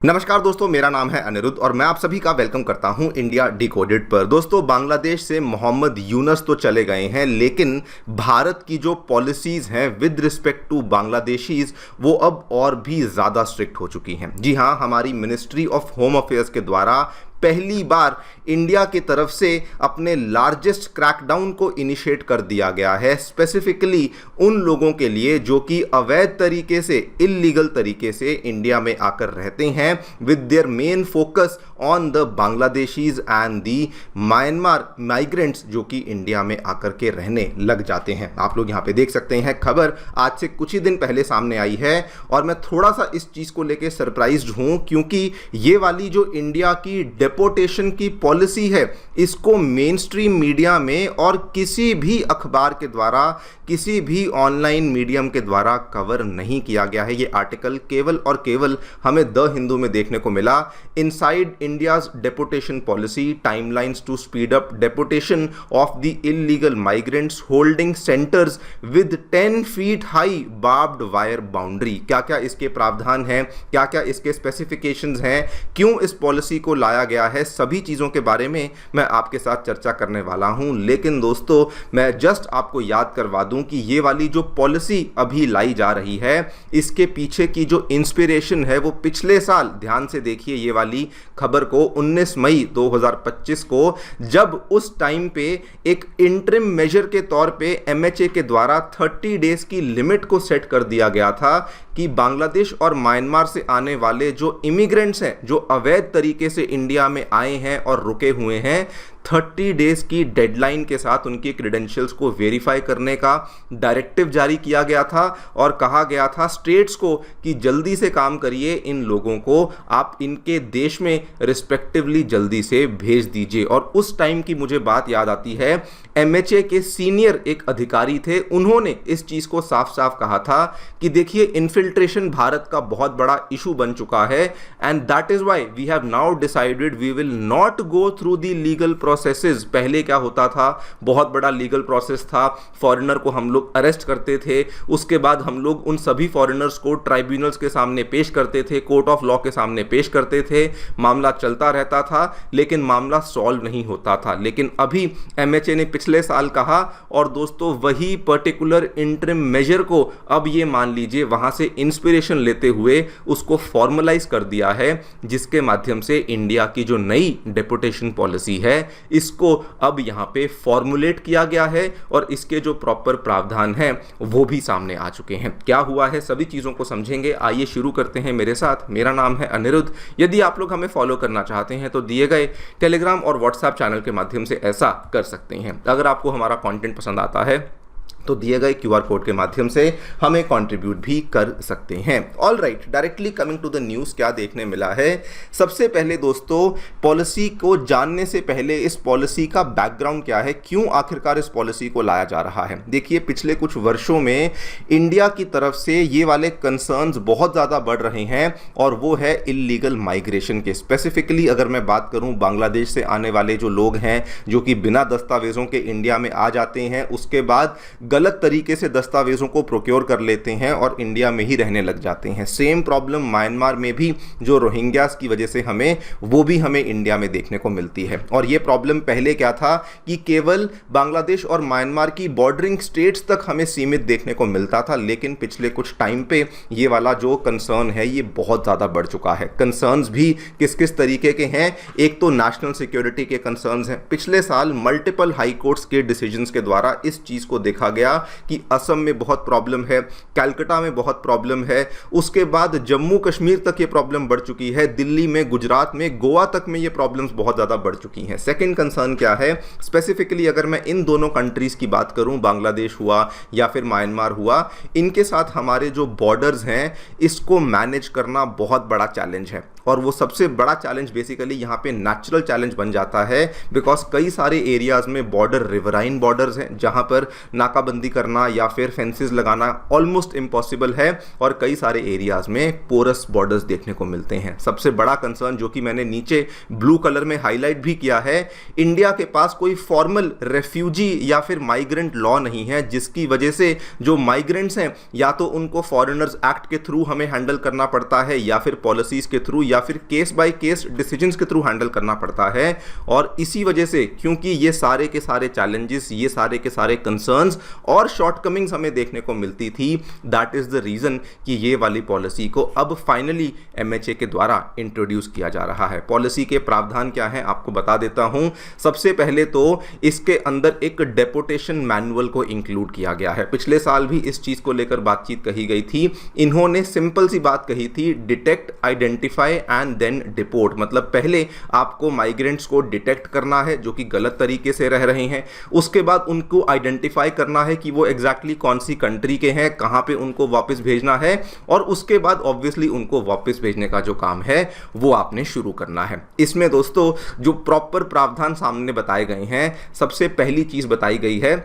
नमस्कार दोस्तों, मेरा नाम है अनिरुद्ध और मैं आप सभी का वेलकम करता हूं इंडिया डिकोडेड पर। दोस्तों, बांग्लादेश से मोहम्मद यूनस तो चले गए हैं, लेकिन भारत की जो पॉलिसीज हैं विद रिस्पेक्ट टू बांग्लादेशीज वो अब और भी ज़्यादा स्ट्रिक्ट हो चुकी हैं। जी हां, हमारी मिनिस्ट्री ऑफ होम अफेयर्स के द्वारा पहली बार इंडिया की तरफ से अपने लार्जेस्ट क्रैकडाउन को इनिशिएट कर दिया गया है, स्पेसिफिकली उन लोगों के लिए जो कि अवैध तरीके से, इल्लीगल तरीके से इंडिया में आकर रहते हैं, with their main focus on the Bangladeshis and the Myanmar migrants जो कि इंडिया में आकर के रहने लग जाते हैं। आप लोग यहाँ पे देख सकते हैं, खबर आज से कुछ ही दिन पहले सामने आई है और मैं थोड़ा सा इस चीज़ को लेकर सरप्राइज्ड हूँ, क्योंकि ये वाली जो इंडिया की डिपोर्टेशन की पॉलिसी है इसको मेन स्ट्रीम मीडिया में और किसी भी अखबार के द्वारा, किसी भी ऑनलाइन मीडियम के द्वारा कवर नहीं किया गया है। ये आर्टिकल केवल और केवल हमें द हिंदू में देखने को मिला। Inside India's deportation policy, timelines to speed up deportation of the illegal migrants holding centres with 10 feet high barbed wire boundary. क्या क्या इसके प्रावधान हैं, क्या क्या इसके स्पेसिफिकेशंस हैं, क्यों इस पॉलिसी को लाया गया है, सभी चीज़ों के बारे में मैं आपके साथ चर्चा करने वाला हूं। लेकिन दोस्तों, मैं जस्ट आपको याद करवा दूं कि ये वाली जो पॉलिसी अभी लाई जा रही है इसके पीछे की जो इंस्पिरेशन है वो पिछले साल, ध्यान से देखिए ये वाली खबर को, 19 मई 2025 को, जब उस टाइम पे एक इंटरिम मेजर के तौर पे एमएचए के द्वारा 30 डेज की लिमिट को सेट कर दिया गया था कि बांग्लादेश और म्यांमार से आने वाले जो इमिग्रेंट्स हैं, जो अवैध तरीके से इंडिया में आए हैं और रुके हुए हैं, 30 डेज की डेडलाइन के साथ उनकी क्रेडेंशियल्स को वेरीफाई करने का डायरेक्टिव जारी किया गया था और कहा गया था स्टेट्स को कि जल्दी से काम करिए, इन लोगों को आप इनके देश में रिस्पेक्टिवली जल्दी से भेज दीजिए। और उस टाइम की मुझे बात याद आती है, एमएचए के सीनियर एक अधिकारी थे, उन्होंने इस चीज़ को साफ साफ कहा था कि देखिए इन्फिल्ट्रेशन भारत का बहुत बड़ा इशू बन चुका है and that is why we have now decided we will not go through the legal processes. पहले क्या होता था, बहुत बड़ा लीगल प्रोसेस था, फॉरेनर को हम लोग अरेस्ट करते थे, उसके बाद हम लोग उन सभी फॉरेनर्स को ट्राइब्यूनल्स के सामने पेश करते थे, कोर्ट ऑफ लॉ के सामने पेश करते थे, मामला चलता रहता था लेकिन मामला सॉल्व नहीं होता था। लेकिन अभी एमएचए ने पिछले साल कहा और दोस्तों वही पर्टिकुलर इंटरिम मेजर को अब ये मान लीजिए वहां से इंस्पिरेशन लेते हुए उसको फॉर्मलाइज कर दिया है, जिसके माध्यम से इंडिया की जो नई डेपोटेशन पॉलिसी है इसको अब यहां पे फॉर्मुलेट किया गया है और इसके जो प्रॉपर प्रावधान हैं वो भी सामने आ चुके हैं। क्या हुआ है, सभी चीजों को समझेंगे। आइए शुरू करते हैं मेरे साथ। मेरा नाम है अनिरुद्ध। यदि आप लोग हमें फॉलो करना चाहते हैं तो दिए गए टेलीग्राम और व्हाट्सएप चैनल के माध्यम से ऐसा कर सकते हैं। अगर आपको हमारा कंटेंट पसंद आता है तो दिए गए क्यूआर कोड के माध्यम से हमें कंट्रीब्यूट भी कर सकते हैं। All right, directly coming to the news, क्या देखने मिला है। सबसे पहले दोस्तों, पॉलिसी को जानने से पहले इस पॉलिसी का बैकग्राउंड क्या है, क्यों आखिरकार इस पॉलिसी को लाया जा रहा है। देखिए, पिछले कुछ वर्षों में इंडिया की तरफ से ये वाले कंसर्न्स बहुत ज़्यादा बढ़ रहे हैं और वो है इलीगल माइग्रेशन के। स्पेसिफिकली अगर मैं बात करूँ, बांग्लादेश से आने वाले जो लोग हैं जो कि बिना दस्तावेज़ों के इंडिया में आ जाते हैं, उसके बाद गलत तरीके से दस्तावेजों को प्रोक्योर कर लेते हैं और इंडिया में ही रहने लग जाते हैं। सेम प्रॉब्लम म्यांमार में भी जो रोहिंग्यास की वजह से हमें इंडिया में देखने को मिलती है। और ये प्रॉब्लम पहले क्या था कि केवल बांग्लादेश और म्यांमार की बॉर्डरिंग स्टेट्स तक हमें सीमित देखने को मिलता था, लेकिन पिछले कुछ टाइम पे ये वाला जो कंसर्न है ये बहुत ज़्यादा बढ़ चुका है। कंसर्न्स भी किस किस तरीके के हैं, एक तो नेशनल सिक्योरिटी के कंसर्न्स हैं। पिछले साल मल्टीपल हाई कोर्ट्स के डिसीजंस के द्वारा इस चीज़ को देखा गया कि असम में बहुत प्रॉब्लम है, कलकत्ता में बहुत प्रॉब्लम है, उसके बाद जम्मू कश्मीर तक ये प्रॉब्लम बढ़ चुकी है, दिल्ली में, गुजरात में, गोवा तक में ये प्रॉब्लम्स बहुत ज़्यादा बढ़ चुकी हैं। सेकंड कंसर्न क्या है, स्पेसिफिकली अगर मैं इन दोनों कंट्रीज़ की बात करूं, बांग्लादेश हुआ या फिर म्यांमार हुआ, इनके साथ हमारे जो बॉर्डर्स हैं इसको मैनेज करना बहुत बड़ा चैलेंज है। और वो सबसे बड़ा चैलेंज बेसिकली यहाँ पे नेचुरल चैलेंज बन जाता है, बिकॉज कई सारे एरियाज़ में बॉर्डर रिवराइन बॉर्डर्स हैं जहाँ पर नाकाबंदी घेराबंदी करना या फिर फेंसेस लगाना ऑलमोस्ट इम्पॉसिबल है और कई सारे एरियाज में पोरस बॉर्डर्स देखने को मिलते हैं। सबसे बड़ा कंसर्न जो कि मैंने नीचे ब्लू कलर में हाईलाइट भी किया है, इंडिया के पास कोई फॉर्मल रेफ्यूजी या फिर माइग्रेंट लॉ नहीं है, जिसकी वजह से जो माइग्रेंट्स हैं या तो उनको फॉरेनर्स एक्ट के थ्रू हमें हैंडल करना पड़ता है या फिर पॉलिसीज के थ्रू या फिर केस बाय केस डिसीजंस के थ्रू हैंडल करना पड़ता है। और इसी वजह से क्योंकि ये सारे के सारे चैलेंजेस, ये सारे के सारे कंसर्न्स और शॉर्टकमिंग्स हमें देखने को मिलती थी, दैट इज द रीजन कि ये वाली पॉलिसी को अब फाइनली एमएचए के द्वारा इंट्रोड्यूस किया जा रहा है। पॉलिसी के प्रावधान क्या है आपको बता देता हूं। सबसे पहले तो इसके अंदर एक डेपोटेशन मैनुअल को इंक्लूड किया गया है। पिछले साल भी इस चीज को लेकर बातचीत कही गई थी। इन्होंने सिंपल सी बात कही थी, detect, identify and then deport. मतलब पहले आपको माइग्रेंट्स को डिटेक्ट करना है जो कि गलत तरीके से रह रहे हैं, उसके बाद उनको आइडेंटिफाई करना है कि वो एग्जैक्टली कौन सी कंट्री के हैं, कहां पे उनको वापस भेजना है, और उसके बाद ऑब्वियसली उनको वापस भेजने का जो काम है वो आपने शुरू करना है। इसमें दोस्तों जो प्रॉपर प्रावधान सामने बताए गए हैं, सबसे पहली चीज बताई गई है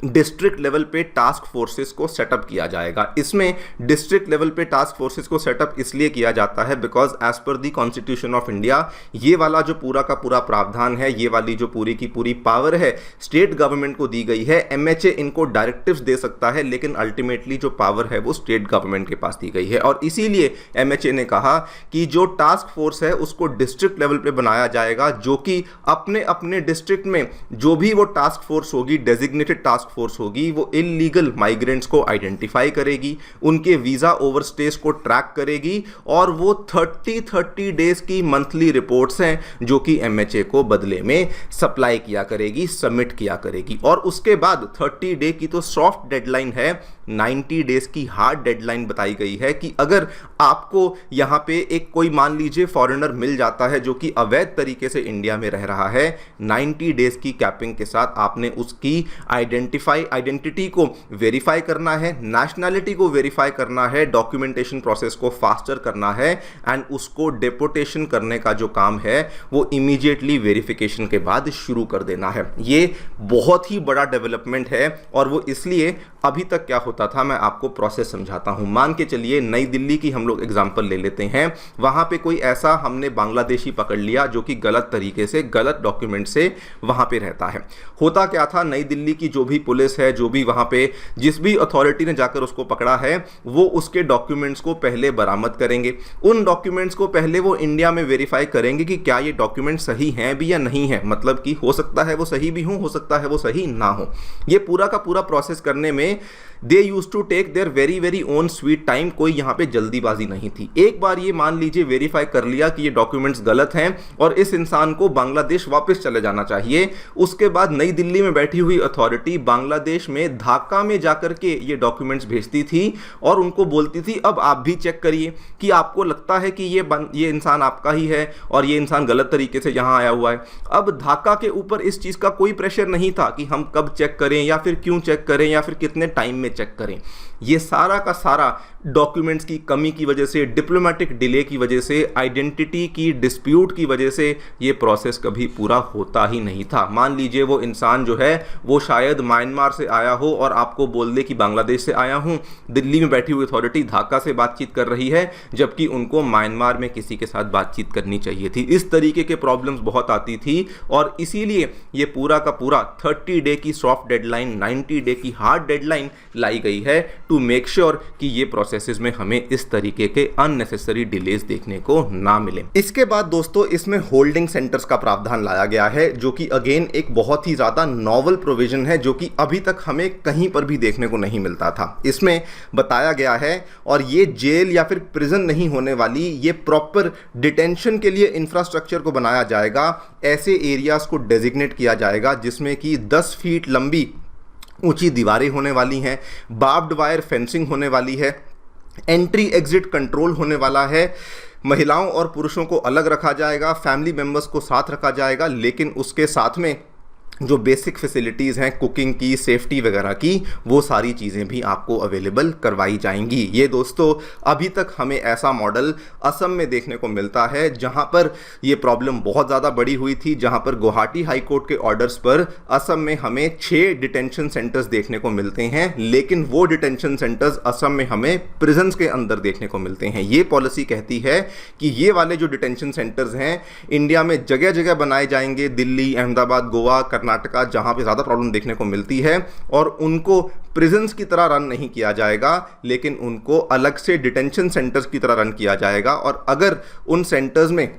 डिस्ट्रिक्ट लेवल पे टास्क फोर्सेस को सेटअप किया जाएगा। इसमें डिस्ट्रिक्ट लेवल पे टास्क फोर्सेस को सेटअप इसलिए किया जाता है because as per the constitution of India ये वाला जो पूरा का पूरा प्रावधान है, ये वाली जो पूरी की पूरी पावर है स्टेट गवर्नमेंट को दी गई है। एमएचए इनको डायरेक्टिव्स दे सकता है लेकिन अल्टीमेटली जो पावर है वो स्टेट गवर्नमेंट के पास दी गई है। और इसीलिए एमएचए ने कहा कि जो टास्क फोर्स है उसको डिस्ट्रिक्ट लेवल पे बनाया जाएगा, जो कि अपने अपने डिस्ट्रिक्ट में जो भी वो टास्क फोर्स होगी, डेजिग्नेटेड टास्क फोर्स होगी, वो इलीगल माइग्रेंट्स को आइडेंटिफाई करेगी, उनके वीजा ओवरस्टेज को ट्रैक करेगी और वो 30 डेज की मंथली रिपोर्ट्स हैं जो कि एमएचए को बदले में सप्लाई किया करेगी, सबमिट किया करेगी। और उसके बाद 30 डे की तो सॉफ्ट डेडलाइन है, 90 डेज की हार्ड डेडलाइन बताई गई है कि अगर आपको यहां पे एक कोई मान लीजिए फॉरेनर मिल जाता है जो कि अवैध तरीके से इंडिया में रह रहा है, 90 डेज की कैपिंग के साथ आपने उसकी आइडेंटिटी को वेरीफाई करना है, नेशनैलिटी को वेरीफाई करना है, डॉक्यूमेंटेशन प्रोसेस को फास्टर करना है एंड उसको डेपोटेशन करने का जो काम है वो इमीडिएटली वेरिफिकेशन के बाद शुरू कर देना है। ये बहुत ही बड़ा डेवलपमेंट है और वो इसलिए अभी तक क्या होता था मैं आपको प्रोसेस समझाता हूं। मान के चलिए नई दिल्ली की हम लोग एग्जांपल ले लेते हैं, वहां पे कोई ऐसा हमने बांग्लादेशी पकड़ लिया जो कि गलत तरीके से, गलत डॉक्यूमेंट से वहां पे रहता है। होता क्या था, नई दिल्ली की जो भी पुलिस है, जो भी वहां पे जिस भी अथॉरिटी ने जाकर उसको पकड़ा है, वो उसके डॉक्यूमेंट्स को पहले बरामद करेंगे। उन डॉक्यूमेंट्स को पहले वो इंडिया में वेरीफाई करेंगे कि क्या ये डॉक्यूमेंट सही हैं भी या नहीं है। मतलब कि हो सकता है वो सही भी हो सकता है वो सही ना हो। ये पूरा का पूरा प्रोसेस करने में they used to take their very very own sweet time. कोई यहां पे जल्दीबाजी नहीं थी। एक बार ये मान लीजिए वेरीफाई कर लिया कि ये डॉक्यूमेंट्स गलत हैं और इस इंसान को बांग्लादेश वापस चले जाना चाहिए, उसके बाद नई दिल्ली में बैठी हुई अथॉरिटी बांग्लादेश में ढाका में जाकर के ये डॉक्यूमेंट्स भेजती थी और उनको बोलती थी अब आप भी चेक करिए कि आपको लगता है कि ये इंसान आपका ही है और ये इंसान गलत तरीके से यहां आया हुआ है। अब ढाका के ऊपर इस चीज का कोई प्रेशर नहीं था कि हम कब चेक करें या फिर क्यों चेक करें या फिर कितने टाइम में चेक करें। ये सारा का सारा डॉक्यूमेंट्स की कमी की वजह से, डिप्लोमेटिक डिले की वजह से, आइडेंटिटी की डिस्प्यूट की वजह से ये प्रोसेस कभी पूरा होता ही नहीं था। मान लीजिए वो इंसान जो है वो शायद म्यांमार से आया हो और आपको बोल दे कि बांग्लादेश से आया हूं, दिल्ली में बैठी हुई अथॉरिटी ढाका से बातचीत कर रही है जबकि उनको म्यांमार में किसी के साथ बातचीत करनी चाहिए थी। इस तरीके के प्रॉब्लम्स बहुत आती थी और इसीलिए ये पूरा का पूरा 30 डे की सॉफ्ट डेडलाइन, 90 डे की हार्ड डेडलाइन लाई गई है टू मेक श्योर कि ये प्रोसेसेस में हमें इस तरीके के अननेसेसरी डिलेज देखने को ना मिले। इसके बाद दोस्तों इसमें होल्डिंग सेंटर्स का प्रावधान लाया गया है जो कि अगेन एक बहुत ही ज्यादा नॉवल प्रोविजन है जो कि अभी तक हमें कहीं पर भी देखने को नहीं मिलता था। इसमें बताया गया है और ये जेल या फिर प्रिजन नहीं होने वाली, ये प्रॉपर डिटेंशन के लिए इंफ्रास्ट्रक्चर को बनाया जाएगा। ऐसे एरियाज को डेजिग्नेट किया जाएगा जिसमें कि 10 फीट लंबी ऊंची दीवारें होने वाली हैं, बार्ब्ड वायर फेंसिंग होने वाली है, एंट्री एग्जिट कंट्रोल होने वाला है, महिलाओं और पुरुषों को अलग रखा जाएगा, फैमिली मेंबर्स को साथ रखा जाएगा, लेकिन उसके साथ में जो बेसिक फैसिलिटीज़ हैं कुकिंग की, सेफ्टी वगैरह की, वो सारी चीज़ें भी आपको अवेलेबल करवाई जाएंगी। ये दोस्तों अभी तक हमें ऐसा मॉडल असम में देखने को मिलता है जहां पर ये प्रॉब्लम बहुत ज़्यादा बड़ी हुई थी, जहां पर गुवाहाटी हाई कोर्ट के ऑर्डर्स पर असम में हमें 6 डिटेंशन सेंटर्स देखने को मिलते हैं, लेकिन वो डिटेंशन सेंटर्स असम में हमें प्रिजन्स के अंदर देखने को मिलते हैं। ये पॉलिसी कहती है कि ये वाले जो डिटेंशन सेंटर्स हैं इंडिया में जगह जगह बनाए जाएंगे, दिल्ली, अहमदाबाद, गोवा, कर्नाटका, जहां पे ज़्यादा प्रॉब्लम देखने को मिलती है, और उनको प्रिजन्स की तरह रन नहीं किया जाएगा, लेकिन उनको अलग से डिटेंशन सेंटर्स की तरह रन किया जाएगा। और अगर उन सेंटर्स में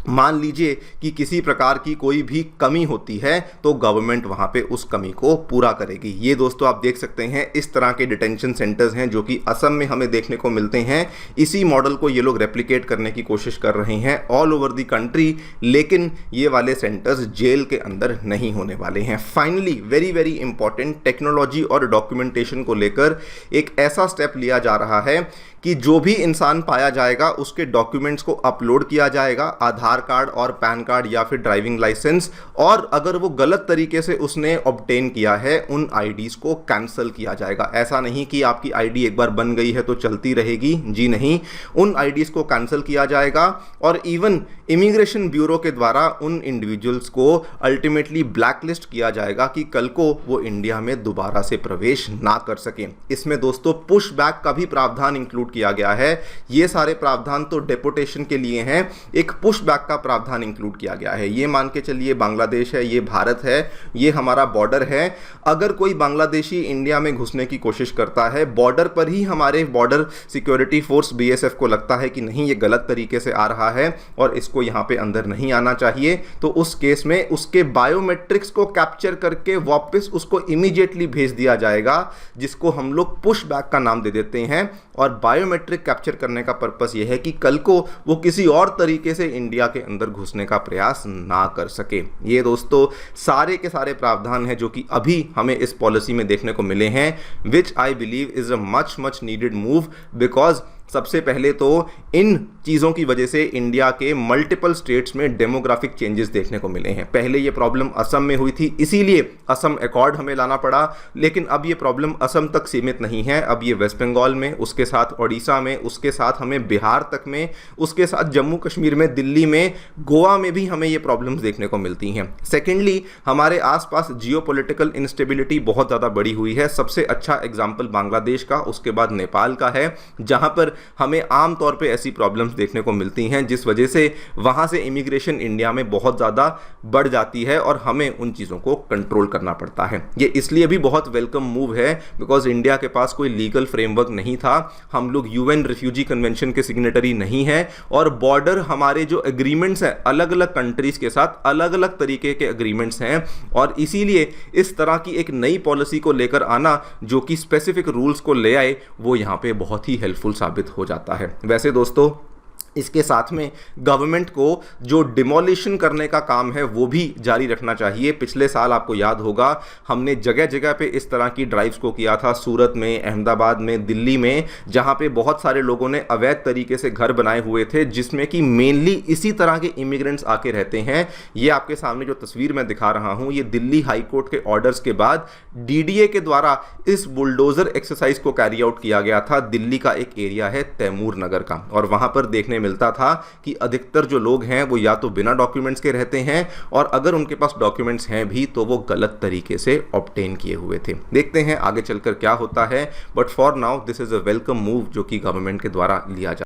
मान लीजिए कि किसी प्रकार की कोई भी कमी होती है तो गवर्नमेंट वहां पे उस कमी को पूरा करेगी। ये दोस्तों आप देख सकते हैं इस तरह के डिटेंशन सेंटर्स हैं जो कि असम में हमें देखने को मिलते हैं। इसी मॉडल को ये लोग रेप्लिकेट करने की कोशिश कर रहे हैं ऑल ओवर द कंट्री, लेकिन ये वाले सेंटर्स जेल के अंदर नहीं होने वाले हैं। Finally very very important, technology और डॉक्यूमेंटेशन को लेकर एक ऐसा स्टेप लिया जा रहा है कि जो भी इंसान पाया जाएगा उसके डॉक्यूमेंट्स को अपलोड किया जाएगा, आधार कार्ड और पैन कार्ड या फिर ड्राइविंग लाइसेंस, और अगर वो गलत तरीके से उसने ऑब्टेन किया है उन आईडीज को कैंसिल किया जाएगा। ऐसा नहीं कि आपकी आईडी एक बार बन गई है तो चलती रहेगी, जी नहीं, उन आईडीज को कैंसिल किया जाएगा। और इवन इमिग्रेशन ब्यूरो के द्वारा उन इंडिविजुअल्स को अल्टीमेटली ब्लैकलिस्ट किया जाएगा कि कल को वो इंडिया में दोबारा से प्रवेश ना कर सकें। इसमें दोस्तों पुश बैक का भी प्रावधान इंक्लूड किया गया है। ये सारे प्रावधान तो डेपोटेशन के लिए हैं, एक पुश बैक का प्रावधान इंक्लूड किया गया है। ये मान के चलिए बांग्लादेश है, ये भारत है, ये हमारा बॉर्डर है। अगर कोई बांग्लादेशी इंडिया में घुसने की कोशिश करता है, बॉर्डर पर ही हमारे बॉर्डर सिक्योरिटी फोर्स बीएसएफ को लगता है कि नहीं ये गलत तरीके से आ रहा है और इसको यहाँ पे अंदर नहीं आना चाहिए, तो उस केस में उसके बायोमेट्रिक्स को कैप्चर करके वापस उसको इमीडिएटली भेज दिया जाएगा, जिसको हम लोग पुश बैक का नाम दे देते हैं। और बायोमेट्रिक कैप्चर करने का पर्पस यह है कि कल को वो किसी और तरीके से इंडिया के अंदर घुसने का प्रयास ना कर सके। ये दोस्तों सारे के सारे प्रावधान हैं जो कि अभी हमें इस पॉलिसी में देखने को मिले हैं, which I believe is a much needed move, because सबसे पहले तो इन चीज़ों की वजह से इंडिया के मल्टीपल स्टेट्स में डेमोग्राफिक चेंजेस देखने को मिले हैं। पहले ये प्रॉब्लम असम में हुई थी, इसीलिए असम एकॉर्ड हमें लाना पड़ा, लेकिन अब ये प्रॉब्लम असम तक सीमित नहीं है, अब ये वेस्ट बंगाल में, उसके साथ ओडिशा में, उसके साथ हमें बिहार तक में, उसके साथ जम्मू कश्मीर में, दिल्ली में, गोवा में भी हमें ये प्रॉब्लम्स देखने को मिलती हैं। सेकेंडली हमारे आसपास जियोपॉलिटिकल इंस्टेबिलिटी बहुत ज़्यादा बढ़ी हुई है। सबसे अच्छा एग्जाम्पल बांग्लादेश का, उसके बाद नेपाल का है, जहाँ पर हमें आमतौर पे ऐसी प्रॉब्लम्स देखने को मिलती हैं जिस वजह से वहां से इमिग्रेशन इंडिया में बहुत ज़्यादा बढ़ जाती है और हमें उन चीज़ों को कंट्रोल करना पड़ता है। ये इसलिए भी बहुत वेलकम मूव है बिकॉज इंडिया के पास कोई लीगल फ्रेमवर्क नहीं था, हम लोग यूएन रिफ्यूजी कन्वेंशन के सिग्नेटरी नहीं है, और बॉर्डर हमारे जो एग्रीमेंट्स हैं अलग अलग कंट्रीज के साथ अलग अलग तरीके के एग्रीमेंट्स हैं, और इसीलिए इस तरह की एक नई पॉलिसी को लेकर आना जो कि स्पेसिफिक रूल्स को ले आए, वो यहाँ पे बहुत ही हेल्पफुल साबित हो जाता है। वैसे दोस्तों इसके साथ में गवर्नमेंट को जो डिमोलिशन करने का काम है वो भी जारी रखना चाहिए। पिछले साल आपको याद होगा हमने जगह जगह पे इस तरह की ड्राइव्स को किया था, सूरत में, अहमदाबाद में, दिल्ली में, जहां पे बहुत सारे लोगों ने अवैध तरीके से घर बनाए हुए थे जिसमें कि मेनली इसी तरह के इमिग्रेंट्स आके रहते हैं। ये आपके सामने जो तस्वीर मैं दिखा रहा हूं, ये दिल्ली हाई कोर्ट के ऑर्डर्स के बाद डीडीए के द्वारा इस बुलडोजर एक्सरसाइज को कैरी आउट किया गया था। दिल्ली का एक एरिया है तैमूर नगर का, और वहां पर देखने मिलता था कि अधिकतर जो लोग हैं वो या तो बिना डॉक्यूमेंट्स के रहते हैं, और अगर उनके पास डॉक्यूमेंट्स हैं भी तो वो गलत तरीके से ऑब्टेन किए हुए थे। देखते हैं आगे चलकर क्या होता है, but for now this is a welcome move जो कि गवर्नमेंट के द्वारा लिया जा